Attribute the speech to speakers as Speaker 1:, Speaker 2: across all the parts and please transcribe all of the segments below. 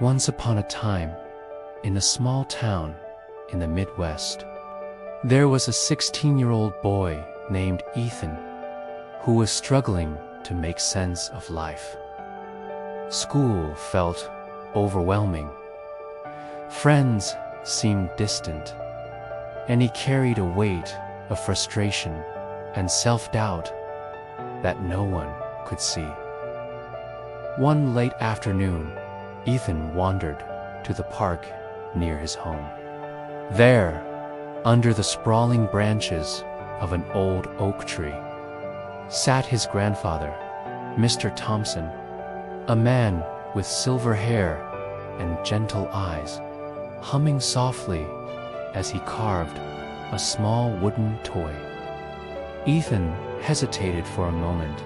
Speaker 1: Once upon a time, in a small town in the Midwest, there was a 16-year-old boy named Ethan who was struggling to make sense of life. School felt overwhelming. Friends seemed distant, and he carried a weight of frustration and self-doubt that no one could see. One late afternoon, Ethan wandered to the park near his home. There, under the sprawling branches of an old oak tree, sat his grandfather, Mr. Thompson, a man with silver hair and gentle eyes, humming softly as he carved a small wooden toy. Ethan hesitated for a moment,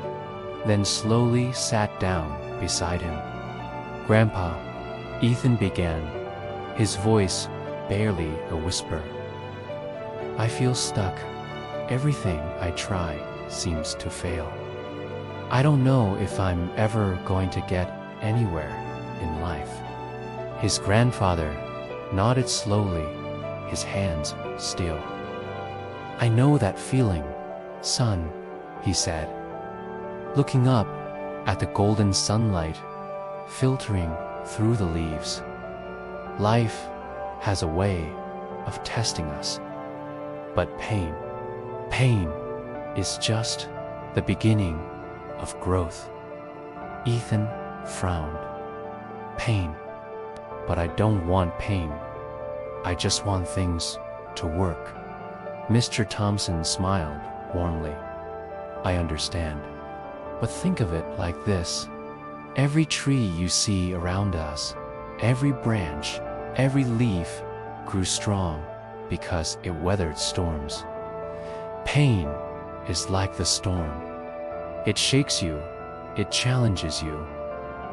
Speaker 1: then slowly sat down beside him. "Grandpa," Ethan began, his voice barely a whisper, "I feel stuck. Everything I try seems to fail. I don't know if I'm ever going to get anywhere in life." His grandfather nodded slowly, his hands still. "I know that feeling, son," he said, looking up at the golden sunlight filtering through the leaves. "Life has a way of testing us, but pain is just the beginning of growth." Ethan frowned. "Pain? But I don't want pain. I just want things to work." Mr. Thompson smiled warmly. "I understand. But think of it like this. Every tree you see around us, every branch, every leaf grew strong because it weathered storms. Pain is like the storm. It shakes you, it challenges you,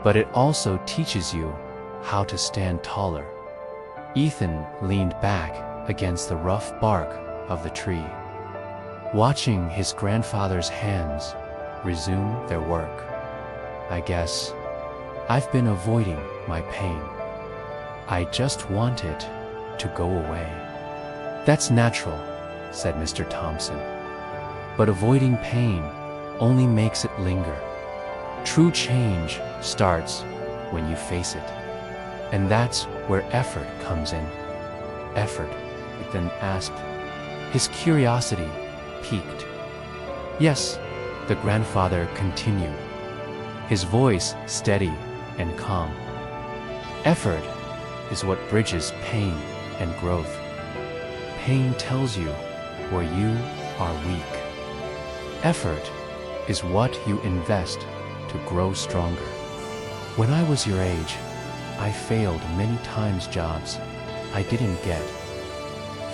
Speaker 1: but it also teaches you how to stand taller." Ethan leaned back against the rough bark of the tree, watching his grandfather's hands resume their work. "I guess I've been avoiding my pain. I just want it to go away." "That's natural," said Mr. Thompson. "But avoiding pain only makes it linger. True change starts when you face it. And that's where effort comes in." "Effort?" Ethan asked, his curiosity piqued. "Yes," the grandfather continued, his voice steady and calm. "Effort is what bridges pain and growth. Pain tells you where you are weak. Effort is what you invest to grow stronger. When I was your age, I failed many times jobs I didn't get,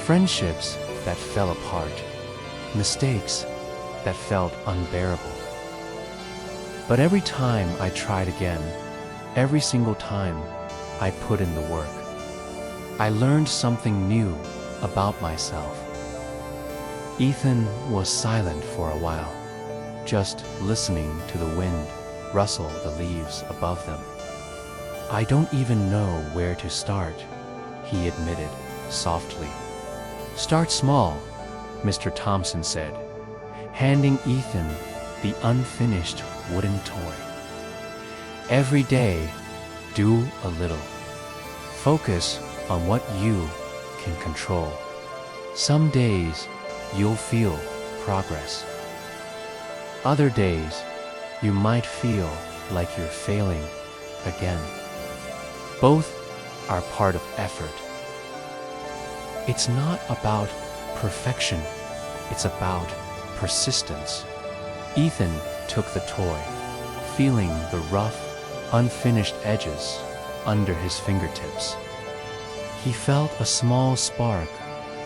Speaker 1: friendships that fell apart, mistakes that felt unbearable. But every time I tried again, every single time I put in the work, I learned something new about myself." Ethan was silent for a while, just listening to the wind rustle the leaves above them. "I don't even know where to start," he admitted softly. "Start small," Mr. Thompson said, handing Ethan the unfinished wooden toy. "Every day, do a little. Focus on what you can control. Some days, you'll feel progress. Other days, you might feel like you're failing again. Both are part of effort. It's not about perfection, it's about persistence." Ethan took the toy, feeling the rough, unfinished edges under his fingertips. He felt a small spark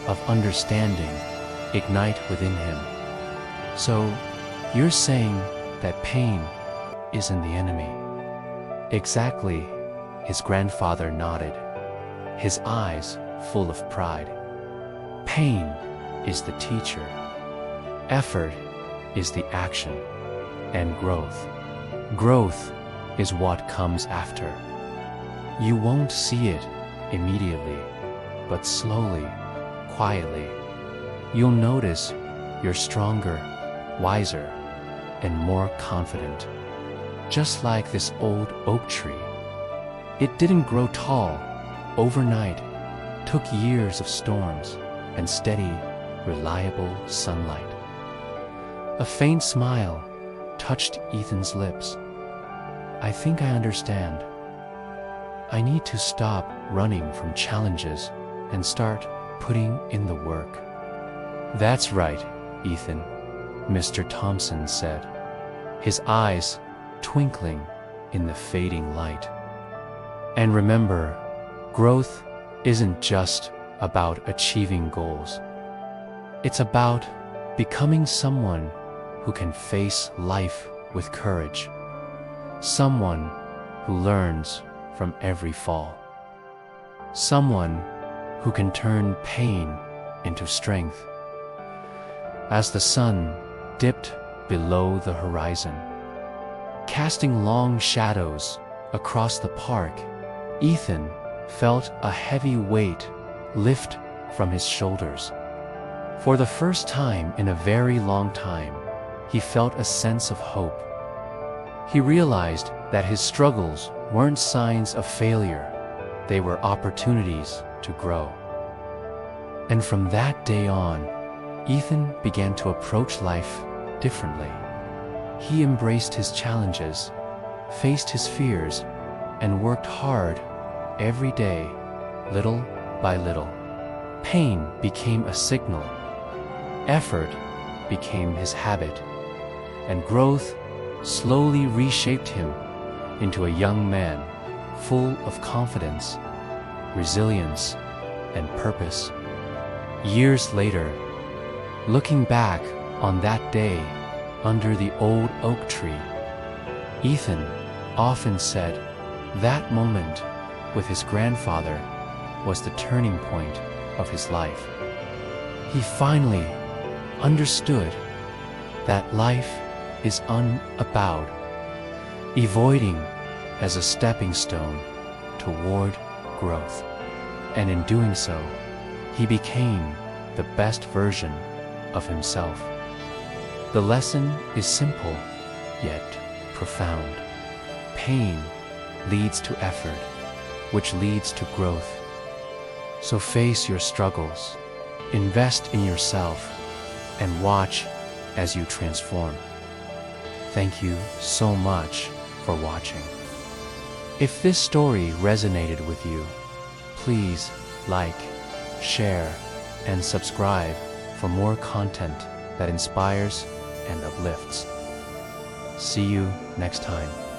Speaker 1: of understanding ignite within him. "So, you're saying that pain isn't the enemy?" "Exactly," his grandfather nodded, his eyes full of pride. "Pain is the teacher. Effort is the action. And growth is what comes after. You won't see it immediately, but slowly, quietly, you'll notice you're stronger, wiser, and more confident. Just like this old oak tree. It didn't grow tall overnight, took years of storms and steady, reliable sunlight. A faint smile touched Ethan's lips. I think I understand. I need to stop running from challenges and start putting in the work. That's right, Ethan, Mr. Thompson said, his eyes twinkling in the fading light. And remember, growth isn't just about achieving goals. It's about becoming someone who can face life with courage, someone who learns from every fall, someone who can turn pain into strength. As the sun dipped below the horizon, casting long shadows across the park, Ethan felt a heavy weight lift from his shoulders. For the first time in a very long time, he felt a sense of hope. He realized that his struggles weren't signs of failure, they were opportunities to grow. And from that day on, Ethan began to approach life differently. He embraced his challenges, faced his fears, and worked hard every day, little by little. Pain became a signal, effort became his habit, and growth slowly reshaped him into a young man full of confidence, resilience, and purpose. Years later, looking back on that day under the old oak tree, Ethan often said that moment with his grandfather was the turning point of his life. He finally understood that life is unabowed, avoiding as a stepping stone toward growth. And in doing so, he became the best version of himself. The lesson is simple, yet profound. Pain leads to effort, which leads to growth. So face your struggles, invest in yourself, and watch as you transform. Thank you so much for watching. If this story resonated with you, please like, share, and subscribe for more content that inspires and uplifts. See you next time.